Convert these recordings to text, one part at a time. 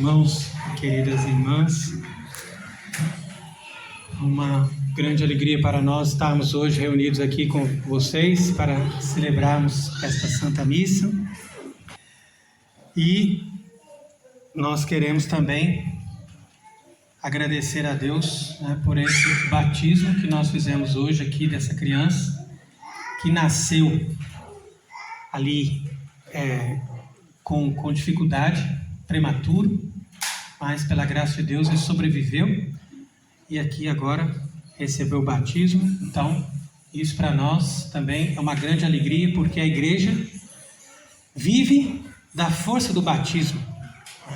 irmãos, queridas irmãs, uma grande alegria para nós estarmos hoje reunidos aqui com vocês para celebrarmos esta Santa Missa. E nós queremos também agradecer a Deus, por esse batismo que nós fizemos hoje aqui dessa criança que nasceu ali com dificuldade, prematuro, mas pela graça de Deus ele sobreviveu e aqui agora recebeu o batismo. Então isso para nós também é uma grande alegria, porque a igreja vive da força do batismo,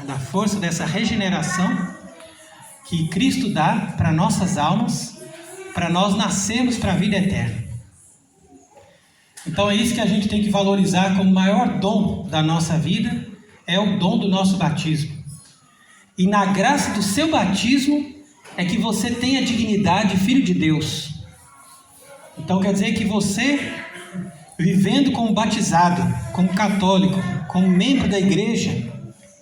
da força dessa regeneração que Cristo dá para nossas almas, para nós nascermos para a vida eterna. Então é isso que a gente tem que valorizar como o maior dom da nossa vida, é o dom do nosso batismo. E na graça do seu batismo é que você tem a dignidade de filho de Deus. Então quer dizer que você, vivendo como batizado, como católico, como membro da igreja,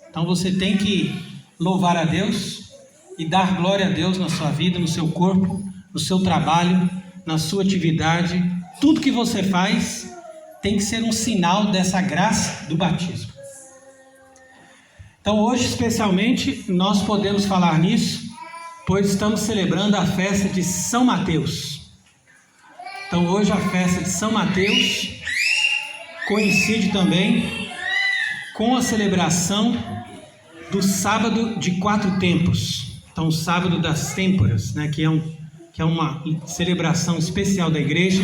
então você tem que louvar a Deus e dar glória a Deus na sua vida, no seu corpo, no seu trabalho, na sua atividade. Tudo que você faz tem que ser um sinal dessa graça do batismo. Então hoje especialmente nós podemos falar nisso, pois estamos celebrando a festa de São Mateus. Então hoje a festa de São Mateus coincide também com a celebração do sábado de 4 tempos. Então o sábado das têmporas, que é uma celebração especial da igreja,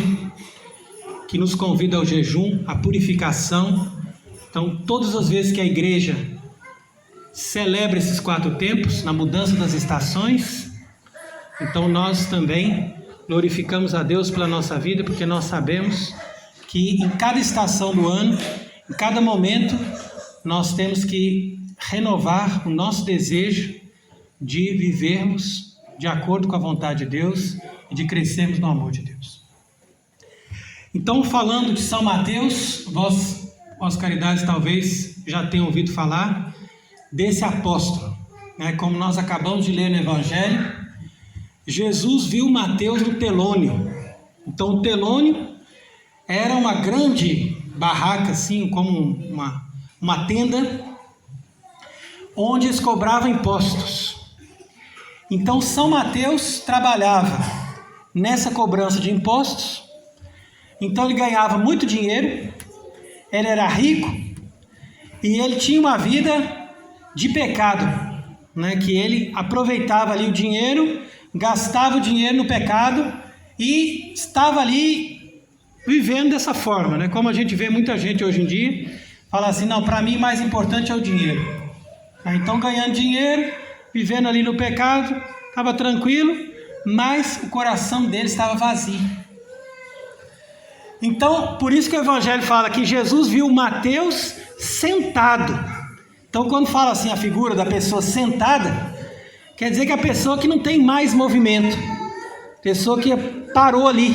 que nos convida ao jejum, à purificação. Então todas as vezes que a igreja celebra esses 4 tempos, na mudança das estações, então nós também glorificamos a Deus pela nossa vida, porque nós sabemos que em cada estação do ano, em cada momento, nós temos que renovar o nosso desejo de vivermos de acordo com a vontade de Deus e de crescermos no amor de Deus. Então, falando de São Mateus, vós caridades talvez já tenham ouvido falar desse apóstolo, como nós acabamos de ler no Evangelho. Jesus viu Mateus no telônio. Então o telônio era uma grande barraca, assim como uma tenda, onde eles cobravam impostos. Então São Mateus trabalhava nessa cobrança de impostos. Então ele ganhava muito dinheiro, ele era rico e ele tinha uma vida de pecado, que ele aproveitava ali o dinheiro, gastava o dinheiro no pecado e estava ali vivendo dessa forma, como a gente vê muita gente hoje em dia, fala assim, não, para mim mais importante é o dinheiro. Então ganhando dinheiro, vivendo ali no pecado, estava tranquilo, mas o coração dele estava vazio. Então, por isso que o Evangelho fala que Jesus viu Mateus sentado. Então, quando fala assim a figura da pessoa sentada, quer dizer que a pessoa que não tem mais movimento, pessoa que parou ali,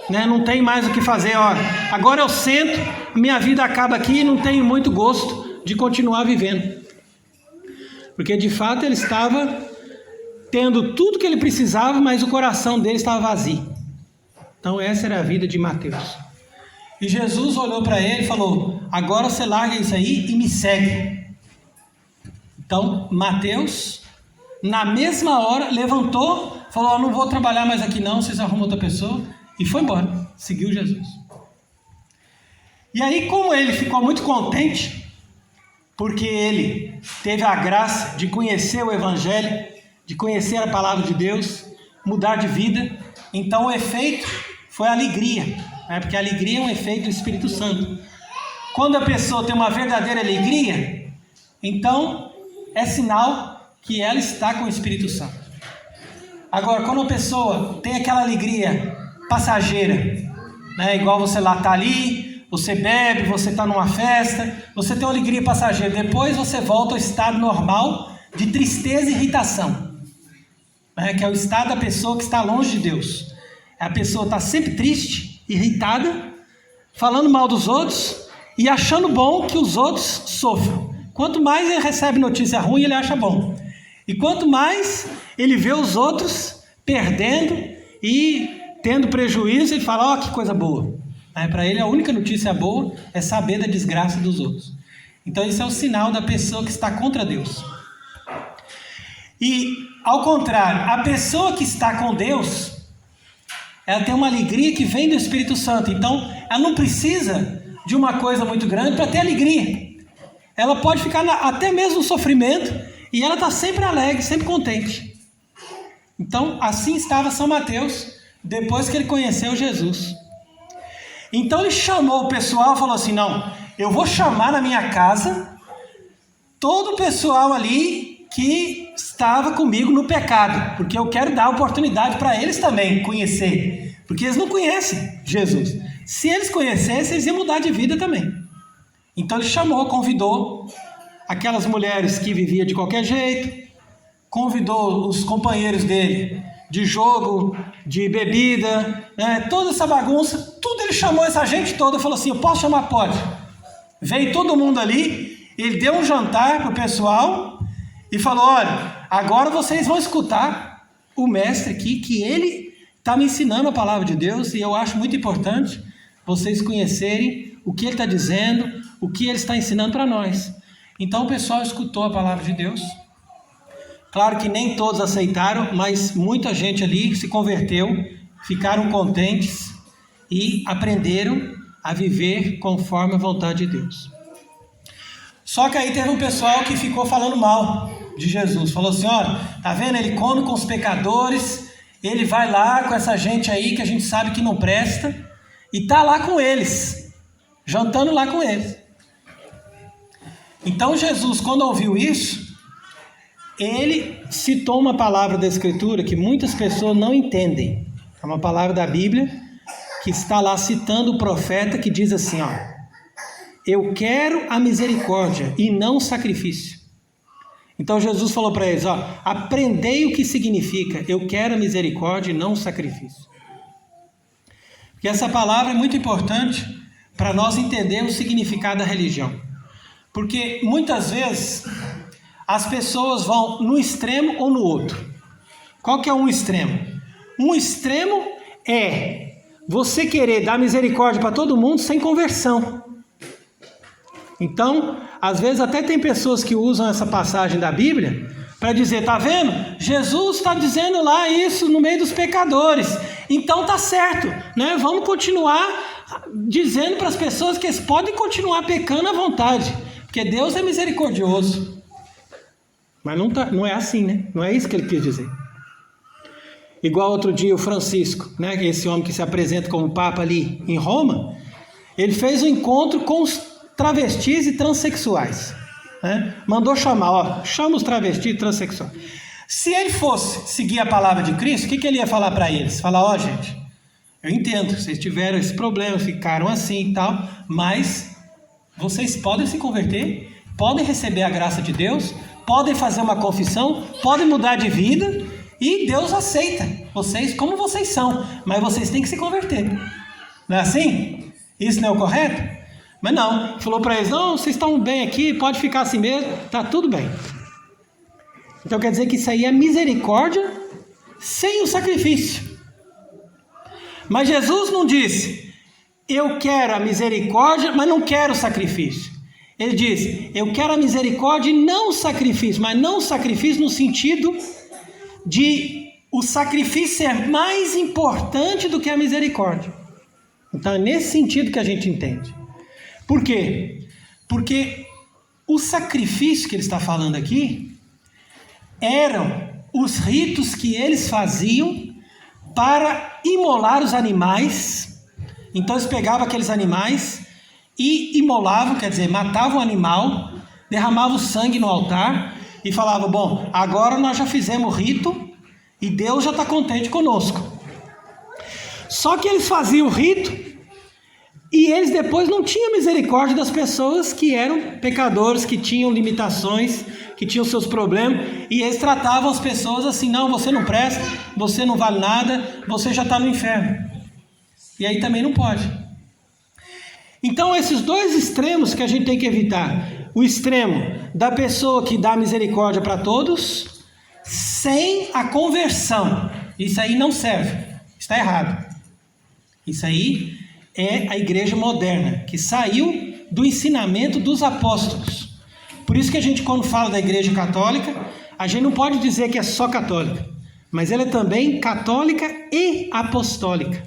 não tem mais o que fazer. Agora eu sento, minha vida acaba aqui e não tenho muito gosto de continuar vivendo. Porque de fato ele estava tendo tudo que ele precisava, mas o coração dele estava vazio. Então essa era a vida de Mateus. E Jesus olhou para ele e falou, agora você larga isso aí e me segue. Então Mateus, na mesma hora, levantou, falou, não vou trabalhar mais aqui não, vocês arrumam outra pessoa, e foi embora, seguiu Jesus. E aí, como ele ficou muito contente, porque ele teve a graça de conhecer o Evangelho, de conhecer a palavra de Deus, mudar de vida, então o efeito foi a alegria, porque a alegria é um efeito do Espírito Santo. Quando a pessoa tem uma verdadeira alegria, então é sinal que ela está com o Espírito Santo. Agora, quando a pessoa tem aquela alegria passageira, igual você lá está ali, você bebe, você está numa festa, você tem uma alegria passageira, depois você volta ao estado normal de tristeza e irritação, que é o estado da pessoa que está longe de Deus. A pessoa está sempre triste, irritada, falando mal dos outros e achando bom que os outros sofram, Quanto mais ele recebe notícia ruim, ele acha bom. E quanto mais ele vê os outros perdendo e tendo prejuízo, ele fala, ó, que coisa boa. Para ele, a única notícia boa é saber da desgraça dos outros. Então, isso é o sinal da pessoa que está contra Deus. E, ao contrário, a pessoa que está com Deus, ela tem uma alegria que vem do Espírito Santo. Então, ela não precisa de uma coisa muito grande para ter alegria. Ela pode ficar até mesmo no sofrimento e ela está sempre alegre, sempre contente. Então, assim estava São Mateus depois que ele conheceu Jesus. Então, ele chamou o pessoal e falou assim, não, eu vou chamar na minha casa todo o pessoal ali que estava comigo no pecado, porque eu quero dar oportunidade para eles também conhecer, porque eles não conhecem Jesus. Se eles conhecessem, eles iam mudar de vida também. Então ele chamou, convidou aquelas mulheres que viviam de qualquer jeito, convidou os companheiros dele de jogo, de bebida, toda essa bagunça, tudo ele chamou essa gente toda e falou assim, eu posso chamar? Pode. Veio todo mundo ali, ele deu um jantar para o pessoal e falou, olha, agora vocês vão escutar o mestre aqui, que ele está me ensinando a palavra de Deus e eu acho muito importante vocês conhecerem o que ele está dizendo, o que ele está ensinando para nós. Então o pessoal escutou a palavra de Deus. Claro que nem todos aceitaram, mas muita gente ali se converteu, ficaram contentes e aprenderam a viver conforme a vontade de Deus. Só que aí teve um pessoal que ficou falando mal de Jesus. Falou assim, olha, tá vendo? Ele come com os pecadores, ele vai lá com essa gente aí que a gente sabe que não presta e tá lá com eles, jantando lá com eles. Então Jesus, quando ouviu isso, ele citou uma palavra da Escritura que muitas pessoas não entendem. É uma palavra da Bíblia que está lá citando o profeta que diz assim, ó, eu quero a misericórdia e não o sacrifício. Então Jesus falou para eles, ó, aprendei o que significa, eu quero a misericórdia e não o sacrifício. Porque essa palavra é muito importante para nós entendermos o significado da religião. Porque muitas vezes as pessoas vão no extremo ou no outro. Qual que é um extremo? Um extremo é você querer dar misericórdia para todo mundo sem conversão. Então, às vezes até tem pessoas que usam essa passagem da Bíblia para dizer, tá vendo? Jesus está dizendo lá isso no meio dos pecadores. Então tá certo, né? Vamos continuar dizendo para as pessoas que eles podem continuar pecando à vontade, porque Deus é misericordioso. Mas não é assim, né? Não é isso que ele quis dizer. Igual outro dia o Francisco, né? Esse homem que se apresenta como Papa ali em Roma, ele fez um encontro com os travestis e transexuais, né? Mandou chamar, ó, chama os travestis e transexuais. Se ele fosse seguir a palavra de Cristo, o que ele ia falar para eles? Falar, ó, gente, eu entendo, vocês tiveram esse problema, ficaram assim e tal, mas vocês podem se converter, podem receber a graça de Deus, podem fazer uma confissão, podem mudar de vida e Deus aceita vocês como vocês são, mas vocês têm que se converter. Não é assim? Isso não é o correto? Mas não, falou para eles, não, vocês estão bem aqui, pode ficar assim mesmo, está tudo bem. Então quer dizer que isso aí é misericórdia sem o sacrifício. Mas Jesus não disse, eu quero a misericórdia, mas não quero o sacrifício. Ele diz, eu quero a misericórdia e não o sacrifício, mas não o sacrifício no sentido de o sacrifício ser mais importante do que a misericórdia. Então é nesse sentido que a gente entende. Por quê? Porque o sacrifício que ele está falando aqui eram os ritos que eles faziam para imolar os animais. Então eles pegavam aqueles animais e imolavam, quer dizer, matavam o animal, derramavam sangue no altar e falavam, bom, agora nós já fizemos o rito e Deus já está contente conosco. Só que eles faziam o rito e eles depois não tinham misericórdia das pessoas que eram pecadores, que tinham limitações, que tinham seus problemas, e eles tratavam as pessoas assim, não, você não presta, você não vale nada, você já está no inferno. E aí também não pode. Então esses dois extremos que a gente tem que evitar, o extremo da pessoa que dá misericórdia para todos, sem a conversão. Isso aí não serve, está errado. Isso aí é a igreja moderna, que saiu do ensinamento dos apóstolos. Por isso que a gente, quando fala da igreja católica, a gente não pode dizer que é só católica, mas ela é também católica e apostólica.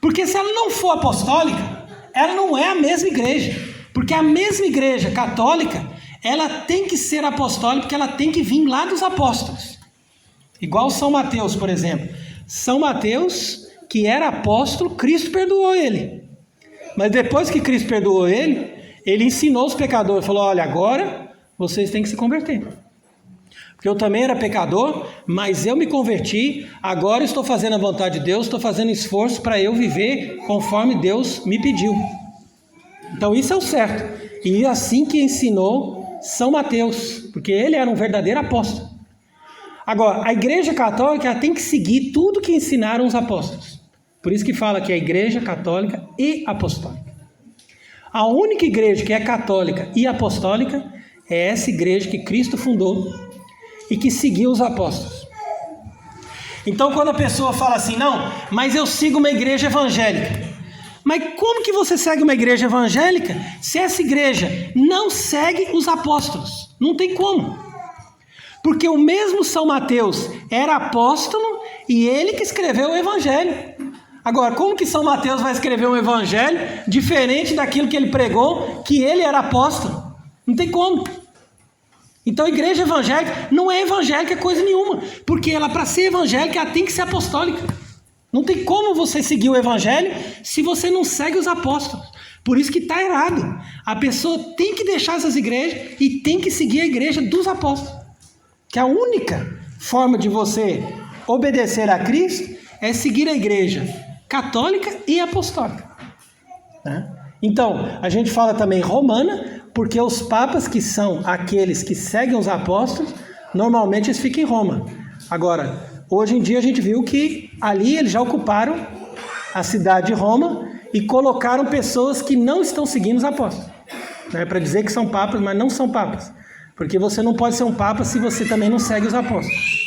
Porque se ela não for apostólica, ela não é a mesma igreja. Porque a mesma igreja católica, ela tem que ser apostólica, porque ela tem que vir lá dos apóstolos. Igual São Mateus, por exemplo. São Mateus, que era apóstolo, Cristo perdoou ele. Mas depois que Cristo perdoou ele, ele ensinou os pecadores, falou, olha, agora vocês têm que se converter. Porque eu também era pecador, mas eu me converti, agora estou fazendo a vontade de Deus, estou fazendo esforço para eu viver conforme Deus me pediu. Então isso é o certo. E assim que ensinou São Mateus, porque ele era um verdadeiro apóstolo. Agora, a igreja católica tem que seguir tudo que ensinaram os apóstolos. Por isso que fala que é a igreja católica e apostólica. A única igreja que é católica e apostólica é essa igreja que Cristo fundou e que seguiu os apóstolos. Então, quando a pessoa fala assim, não, mas eu sigo uma igreja evangélica. Mas como que você segue uma igreja evangélica se essa igreja não segue os apóstolos? Não tem como. Porque o mesmo São Mateus era apóstolo e ele que escreveu o evangelho. Agora, como que São Mateus vai escrever um evangelho diferente daquilo que ele pregou, que ele era apóstolo? Não tem como. Então a igreja evangélica não é evangélica coisa nenhuma, porque ela, para ser evangélica, ela tem que ser apostólica. Não tem como você seguir o evangelho se você não segue os apóstolos. Por isso que está errado. A pessoa tem que deixar essas igrejas e tem que seguir a igreja dos apóstolos. Que a única forma de você obedecer a Cristo é seguir a igreja católica e apostólica. Então, a gente fala também romana, porque os papas, que são aqueles que seguem os apóstolos, normalmente eles ficam em Roma. Agora, hoje em dia a gente viu que ali eles já ocuparam a cidade de Roma e colocaram pessoas que não estão seguindo os apóstolos. Para dizer que são papas, mas não são papas. Porque você não pode ser um papa se você também não segue os apóstolos.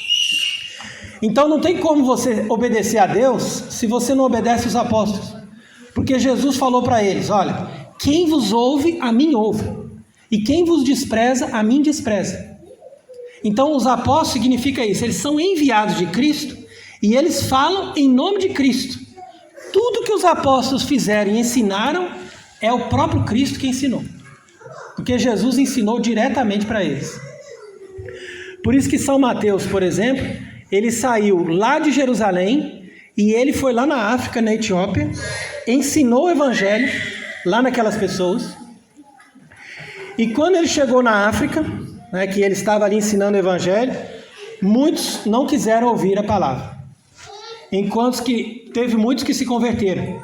Então não tem como você obedecer a Deus se você não obedece os apóstolos. Porque Jesus falou para eles, olha, quem vos ouve, a mim ouve. E quem vos despreza, a mim despreza. Então os apóstolos significa isso, eles são enviados de Cristo e eles falam em nome de Cristo. Tudo que os apóstolos fizeram e ensinaram é o próprio Cristo que ensinou. Porque Jesus ensinou diretamente para eles. Por isso que São Mateus, por exemplo, ele saiu lá de Jerusalém e ele foi lá na África, na Etiópia, ensinou o evangelho lá naquelas pessoas. E quando ele chegou na África, que ele estava ali ensinando o evangelho, muitos não quiseram ouvir a palavra. Enquanto que teve muitos que se converteram.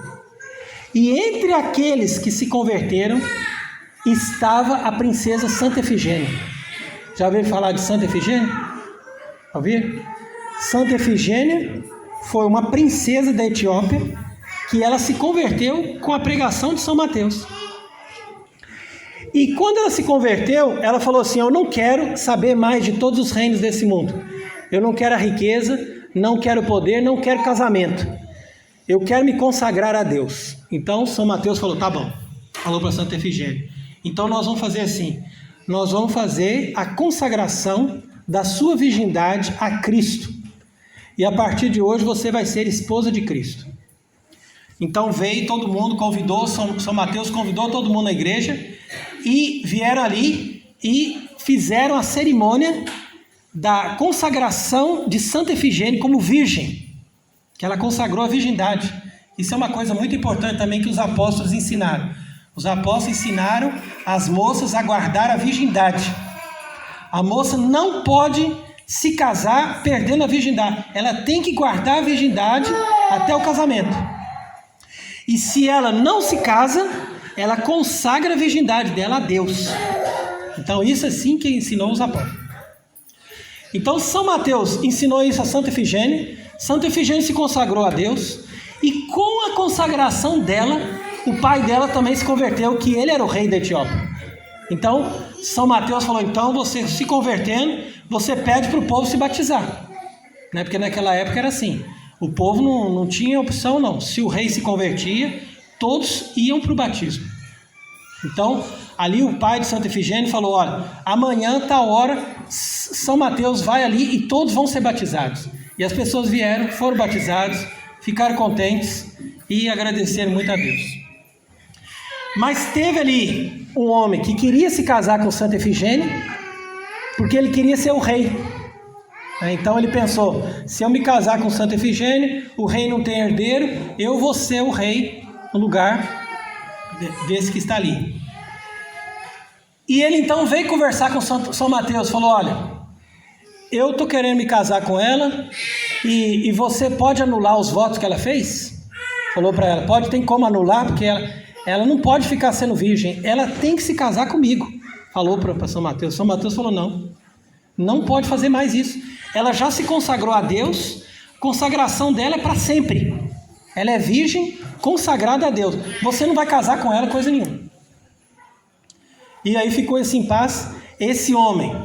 E entre aqueles que se converteram, estava a princesa Santa Efigênia. Já ouviram falar de Santa Efigênia? Ouviram? Santa Efigênia foi uma princesa da Etiópia que ela se converteu com a pregação de São Mateus. E quando ela se converteu, ela falou assim, eu não quero saber mais de todos os reinos desse mundo. Eu não quero a riqueza, não quero poder, não quero casamento. Eu quero me consagrar a Deus. Então São Mateus falou, tá bom. Falou para Santa Efigênia. Então nós vamos fazer assim, nós vamos fazer a consagração da sua virgindade a Cristo. E a partir de hoje você vai ser esposa de Cristo. Então veio todo mundo, convidou, São Mateus convidou todo mundo na igreja e vieram ali e fizeram a cerimônia da consagração de Santa Efigênia como virgem, que ela consagrou a virgindade. Isso é uma coisa muito importante também que os apóstolos ensinaram. Os apóstolos ensinaram as moças a guardar a virgindade. A moça não pode se casar perdendo a virgindade. Ela tem que guardar a virgindade até o casamento. E se ela não se casa, ela consagra a virgindade dela a Deus. Então isso é assim que ensinou os apóstolos. Então São Mateus ensinou isso a Santa Efigênia. Santa Efigênia se consagrou a Deus. E com a consagração dela, o pai dela também se converteu, que ele era o rei da Etiópia. Então, São Mateus falou, então você se convertendo, você pede para o povo se batizar. Né? Porque naquela época era assim, o povo não tinha opção não. Se o rei se convertia, todos iam para o batismo. Então, ali o pai de Santa Efigênia falou, olha, amanhã, tal hora, São Mateus vai ali e todos vão ser batizados. E as pessoas vieram, foram batizados, ficaram contentes e agradeceram muito a Deus. Mas teve ali um homem que queria se casar com Santa Efigênia, porque ele queria ser o rei. Então ele pensou, se eu me casar com Santa Efigênia, o rei não tem herdeiro, eu vou ser o rei no lugar desse que está ali. E ele então veio conversar com São Mateus, falou, olha, eu estou querendo me casar com ela, e você pode anular os votos que ela fez? Falou para ela, tem como anular, porque ela não pode ficar sendo virgem, ela tem que se casar comigo. Falou para São Mateus. São Mateus falou, não pode fazer mais isso. Ela já se consagrou a Deus, consagração dela é para sempre. Ela é virgem, consagrada a Deus. Você não vai casar com ela coisa nenhuma. E aí ficou esse impasse. Esse homem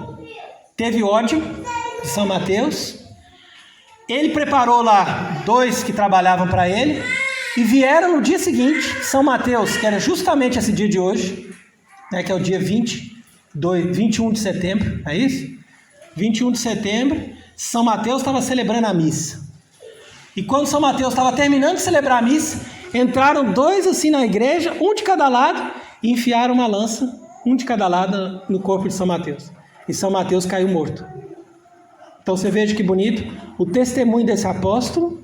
teve ódio de São Mateus. Ele preparou lá 2 que trabalhavam para ele. E vieram no dia seguinte, São Mateus, que era justamente esse dia de hoje, né, que é o dia 21 de setembro, é isso? 21 de setembro, São Mateus estava celebrando a missa. E quando São Mateus estava terminando de celebrar a missa, entraram 2 assim na igreja, um de cada lado, e enfiaram uma lança, um de cada lado no corpo de São Mateus. E São Mateus caiu morto. Então você veja que bonito, o testemunho desse apóstolo,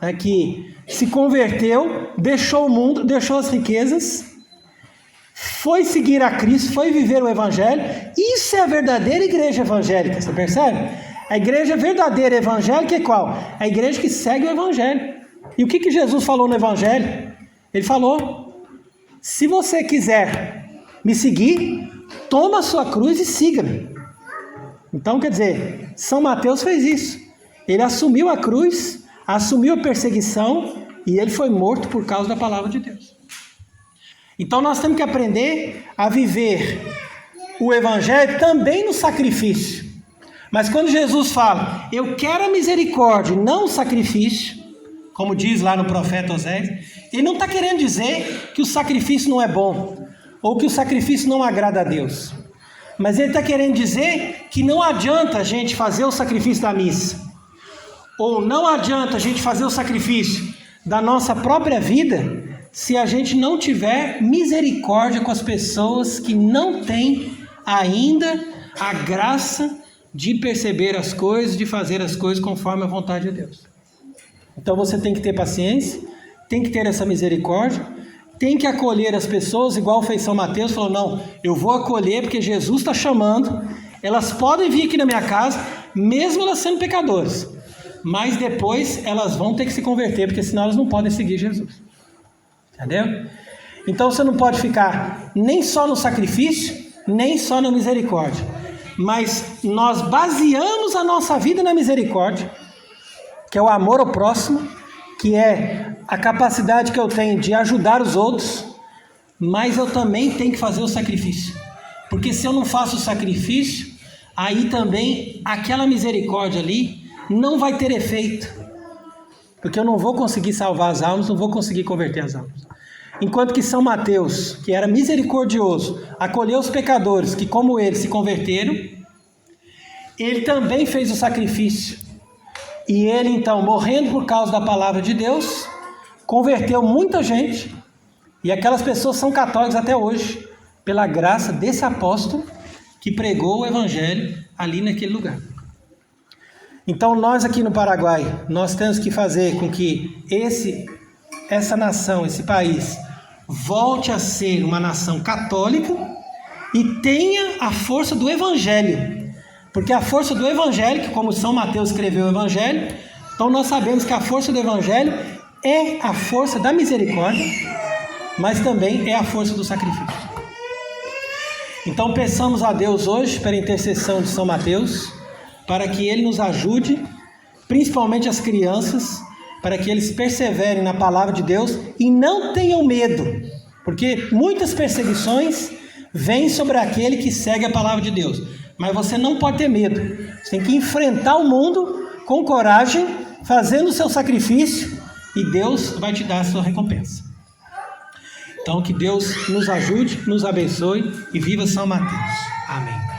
né, que se converteu, deixou o mundo, deixou as riquezas, foi seguir a Cristo, foi viver o Evangelho. Isso é a verdadeira igreja evangélica, você percebe? A igreja verdadeira evangélica é qual? A igreja que segue o Evangelho. E o que Jesus falou no Evangelho? Ele falou, se você quiser me seguir, toma a sua cruz e siga-me. Então, quer dizer, São Mateus fez isso. Ele assumiu a cruz, assumiu a perseguição e ele foi morto por causa da palavra de Deus. Então nós temos que aprender a viver o Evangelho também no sacrifício. Mas quando Jesus fala, eu quero a misericórdia, não o sacrifício, como diz lá no profeta Oséias, ele não está querendo dizer que o sacrifício não é bom, ou que o sacrifício não agrada a Deus. Mas ele está querendo dizer que não adianta a gente fazer o sacrifício da missa, ou não adianta a gente fazer o sacrifício da nossa própria vida, se a gente não tiver misericórdia com as pessoas que não têm ainda a graça de perceber as coisas, de fazer as coisas conforme a vontade de Deus. Então você tem que ter paciência, tem que ter essa misericórdia, tem que acolher as pessoas, igual fez São Mateus, falou, não, eu vou acolher porque Jesus está chamando, elas podem vir aqui na minha casa, mesmo elas sendo pecadoras, mas depois elas vão ter que se converter, porque senão elas não podem seguir Jesus. Entendeu? Então você não pode ficar nem só no sacrifício, nem só na misericórdia. Mas nós baseamos a nossa vida na misericórdia, que é o amor ao próximo, que é a capacidade que eu tenho de ajudar os outros, mas eu também tenho que fazer o sacrifício. Porque se eu não faço o sacrifício, aí também aquela misericórdia ali não vai ter efeito. Porque eu não vou conseguir salvar as almas, não vou conseguir converter as almas. Enquanto que São Mateus, que era misericordioso, acolheu os pecadores que como ele se converteram, ele também fez o sacrifício. E ele então, morrendo por causa da palavra de Deus, converteu muita gente. E aquelas pessoas são católicas até hoje, pela graça desse apóstolo que pregou o Evangelho ali naquele lugar. Então nós aqui no Paraguai, nós temos que fazer com que essa nação, esse país, volte a ser uma nação católica e tenha a força do Evangelho. Porque a força do Evangelho, como São Mateus escreveu o Evangelho, então nós sabemos que a força do Evangelho é a força da misericórdia, mas também é a força do sacrifício. Então peçamos a Deus hoje, pela intercessão de São Mateus, para que Ele nos ajude, principalmente as crianças, para que eles perseverem na palavra de Deus e não tenham medo, porque muitas perseguições vem sobre aquele que segue a palavra de Deus. Mas você não pode ter medo. Você tem que enfrentar o mundo com coragem, fazendo o seu sacrifício, e Deus vai te dar a sua recompensa. Então, que Deus nos ajude, nos abençoe e viva São Mateus. Amém.